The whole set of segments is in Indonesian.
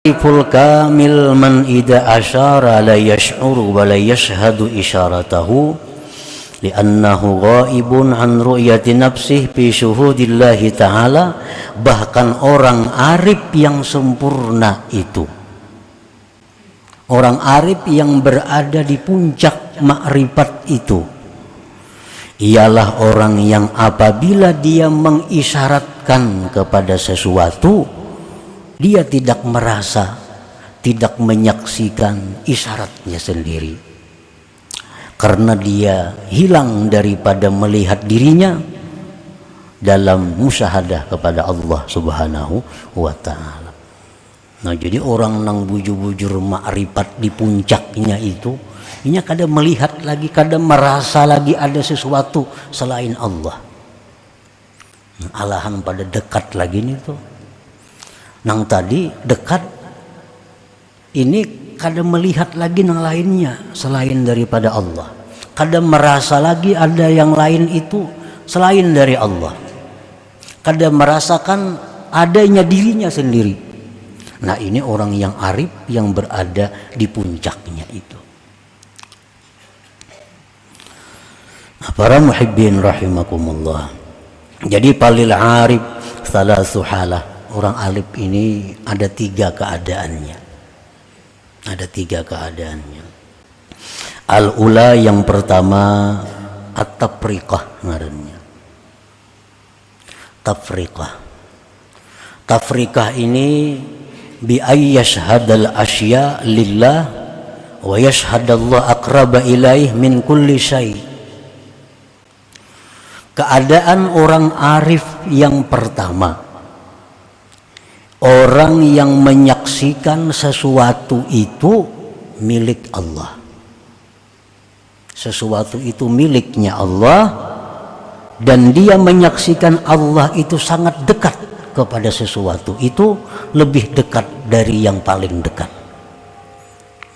Ariful kamil man idza asyara la yash'uru wa la yashhadu isyaratahu li'annahu ghaibun an ru'yati nafsih fi syuhudillahi ta'ala. Bahkan orang arif yang sempurna itu, orang arif yang berada di puncak makrifat itu, ialah orang yang apabila dia mengisyaratkan kepada sesuatu, dia tidak merasa, tidak menyaksikan isyaratnya sendiri, karena dia hilang daripada melihat dirinya dalam musyahadah kepada Allah Subhanahu wa ta'ala. Nah, jadi orang nang bujur-bujur makrifat di puncaknya itu, ini kadang melihat lagi, kadang merasa lagi ada sesuatu selain Allah. Nah, alahan pada dekat lagi nih tuh. Nang tadi dekat ini kadang melihat lagi nang lainnya selain daripada Allah, kadang merasa lagi ada yang lain itu selain dari Allah, kadang merasakan adanya dirinya sendiri. Nah, ini orang yang arif yang berada di puncaknya itu. Nah, para muhibbin rahimakumullah, jadi palil arif salasu halah. Orang alif ini ada tiga keadaannya. Ada tiga keadaannya. Al-ula, yang pertama, at-tafriqah ngarannya. Tafriqah. Tafriqah ini bi ay yashhadal asya lillah wa yashhadallahu aqraba ilaih min kulli syai'. Keadaan orang arif yang pertama, orang yang menyaksikan sesuatu itu milik Allah. Sesuatu itu miliknya Allah, dan dia menyaksikan Allah itu sangat dekat kepada sesuatu itu, lebih dekat dari yang paling dekat.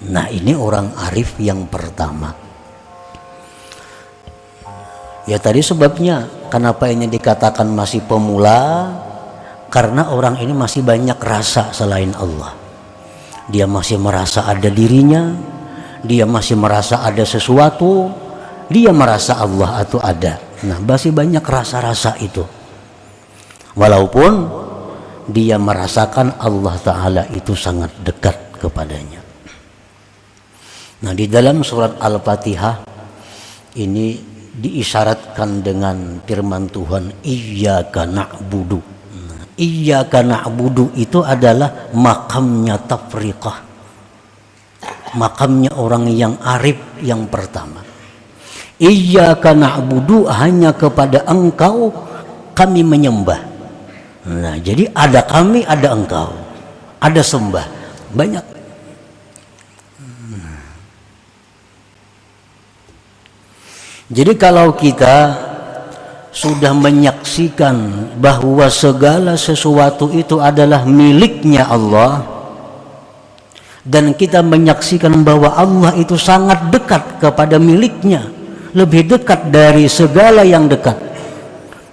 Nah, ini orang arif yang pertama. Ya, tadi sebabnya kenapa ini dikatakan masih pemula, karena orang ini masih banyak rasa selain Allah. Dia masih merasa ada dirinya, dia masih merasa ada sesuatu, dia merasa Allah itu ada. Nah, masih banyak rasa-rasa itu. Walaupun dia merasakan Allah Ta'ala itu sangat dekat kepadanya. Nah, di dalam surat Al-Fatihah ini diisyaratkan dengan firman Tuhan, Iyyaka na'budu. Iyyaka na'budu itu adalah makamnya tafriqah, makamnya orang yang arif yang pertama. Iyyaka na'budu, hanya kepada engkau kami menyembah. Nah, jadi ada kami, ada engkau, ada sembah, banyak. Jadi kalau kita sudah menyaksikan bahwa segala sesuatu itu adalah miliknya Allah, dan kita menyaksikan bahwa Allah itu sangat dekat kepada miliknya, lebih dekat dari segala yang dekat.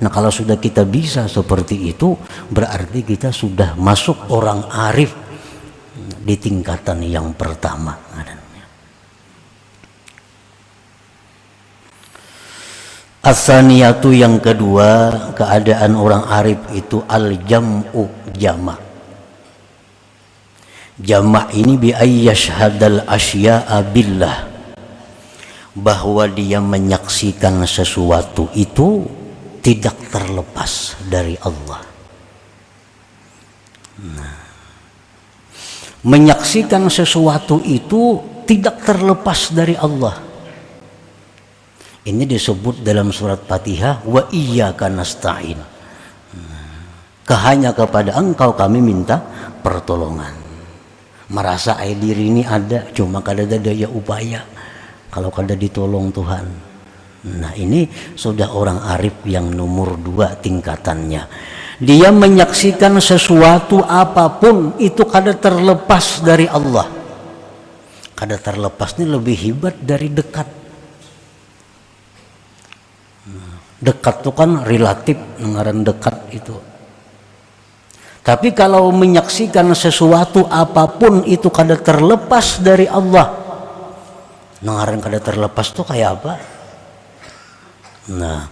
Nah, kalau sudah kita bisa seperti itu, berarti kita sudah masuk orang arif di tingkatan yang pertama. As-saniyatu, yang kedua, keadaan orang arif itu al-jam'u, jama'. Jama' ini bi ayyashhadal asya'a billah, bahwa dia menyaksikan sesuatu itu tidak terlepas dari Allah. Nah, menyaksikan sesuatu itu tidak terlepas dari Allah. Ini disebut dalam surat Fatihah, wa iyyaka nasta'in. Hanya kepada engkau kami minta pertolongan. Merasa diri ini ada, cuma kada ada daya upaya kalau kada ditolong Tuhan. Nah, ini sudah orang arif yang nomor 2 tingkatannya. Dia menyaksikan sesuatu apapun itu kada terlepas dari Allah. Kada terlepas ini lebih hebat dari dekat. Dekat itu kan relatif, ngaran dekat itu. Tapi kalau menyaksikan sesuatu apapun itu kada terlepas dari Allah, ngaran kada terlepas tuh kayak apa? Nah,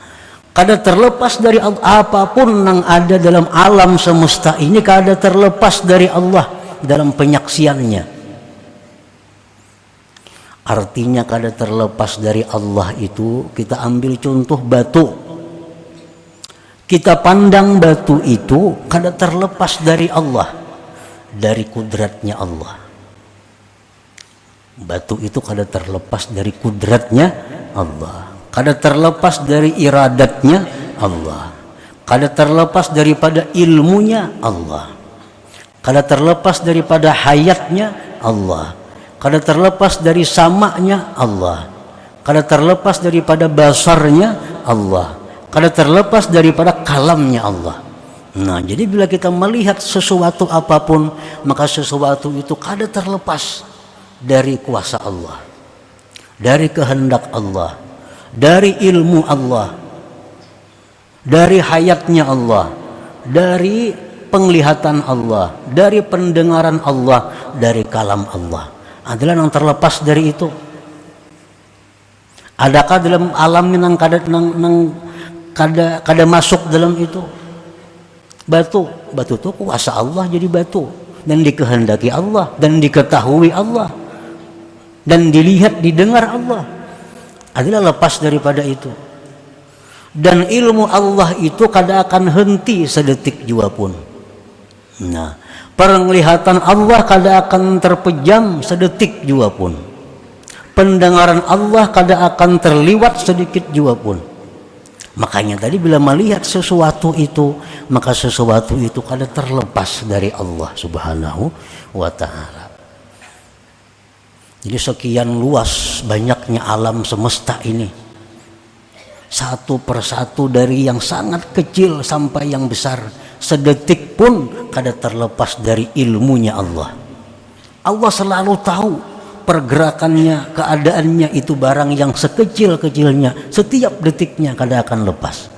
kada terlepas dari Allah, apapun yang ada dalam alam semesta ini kada terlepas dari Allah dalam penyaksiannya. Artinya kada terlepas dari Allah itu, kita ambil contoh batu. Kita pandang batu itu kada terlepas dari Allah, dari kudratnya Allah. Batu itu kada terlepas dari kudratnya Allah, kada terlepas dari iradatnya Allah, kada terlepas daripada ilmunya Allah, kada terlepas daripada hayatnya Allah, kada terlepas dari samanya Allah, kada terlepas daripada basarnya Allah, kada terlepas daripada kalamnya Allah. Nah, jadi bila kita melihat sesuatu apapun, maka sesuatu itu kada terlepas dari kuasa Allah, dari kehendak Allah, dari ilmu Allah, dari hayatnya Allah, dari penglihatan Allah, dari pendengaran Allah, dari kalam Allah. Adalah yang terlepas dari itu. Adakah dalam alam yang kada masuk dalam itu? Batu itu kuasa Allah jadi batu, dan dikehendaki Allah, dan diketahui Allah, dan dilihat didengar Allah. Adalah lepas daripada itu. Dan ilmu Allah itu kada akan henti sedetik jua pun. Nah, penglihatan Allah kada akan terpejam sedetik jua pun. Pendengaran Allah kada akan terliwat sedikit jua pun. Makanya tadi bila melihat sesuatu itu, maka sesuatu itu kada terlepas dari Allah Subhanahu wa ta'ala. Jadi sekian luas banyaknya alam semesta ini, satu persatu dari yang sangat kecil sampai yang besar, sedetik pun kada terlepas dari ilmunya Allah. Allah selalu tahu pergerakannya, keadaannya itu barang yang sekecil-kecilnya, setiap detiknya kada akan lepas.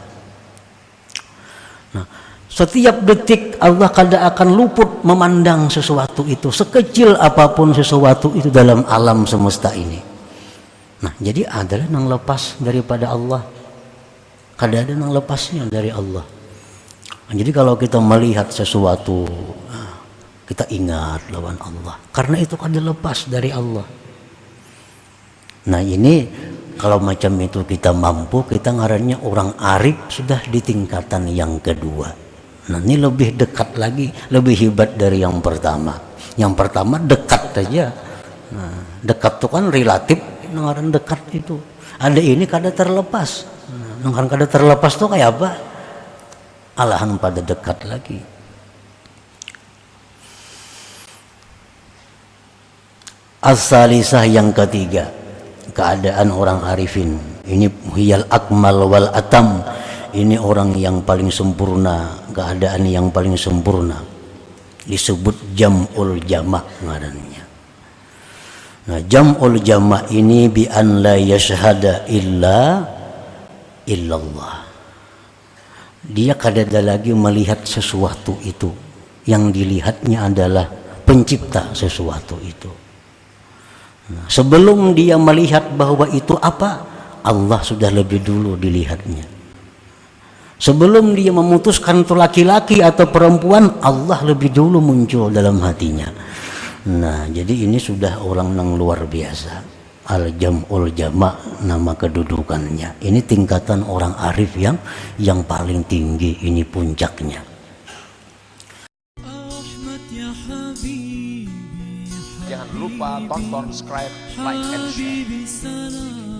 Nah, setiap detik Allah kada akan luput memandang sesuatu itu, sekecil apapun sesuatu itu dalam alam semesta ini. Nah, jadi adalah yang lepas daripada Allah, kada ada yang lepasnya dari Allah. Nah, jadi kalau kita melihat sesuatu, kita ingat lawan Allah, karena itu kada lepas dari Allah. Nah, ini kalau macam itu kita mampu, kita ngarannya orang arif sudah di tingkatan yang kedua. Nah, ini lebih dekat lagi, lebih hebat dari yang pertama. Yang pertama dekat saja. Nah, dekat itu kan relatif, ngaran dekat itu. Ada ini kada terlepas. Nah, ngaran kada terlepas tuh kayak apa? Alahan pada dekat lagi. As-salisah yang ketiga, keadaan orang arifin. Ini hiyal akmal wal atam. Ini orang yang paling sempurna, keadaan yang paling sempurna. Disebut jam'ul jama' ngarannya. Nah, jam'ul jama' ini bi an la yashhada illallah. Dia kada ada lagi melihat sesuatu itu. Yang dilihatnya adalah pencipta sesuatu itu. Nah, sebelum dia melihat bahwa itu apa, Allah sudah lebih dulu dilihatnya. Sebelum dia memutuskan itu laki-laki atau perempuan, Allah lebih dulu muncul dalam hatinya. Nah, jadi ini sudah orang yang luar biasa. Al-jam'ul jama' nama kedudukannya. Ini tingkatan orang arif yang paling tinggi, ini puncaknya. Jangan lupa tonton, subscribe, like, and share.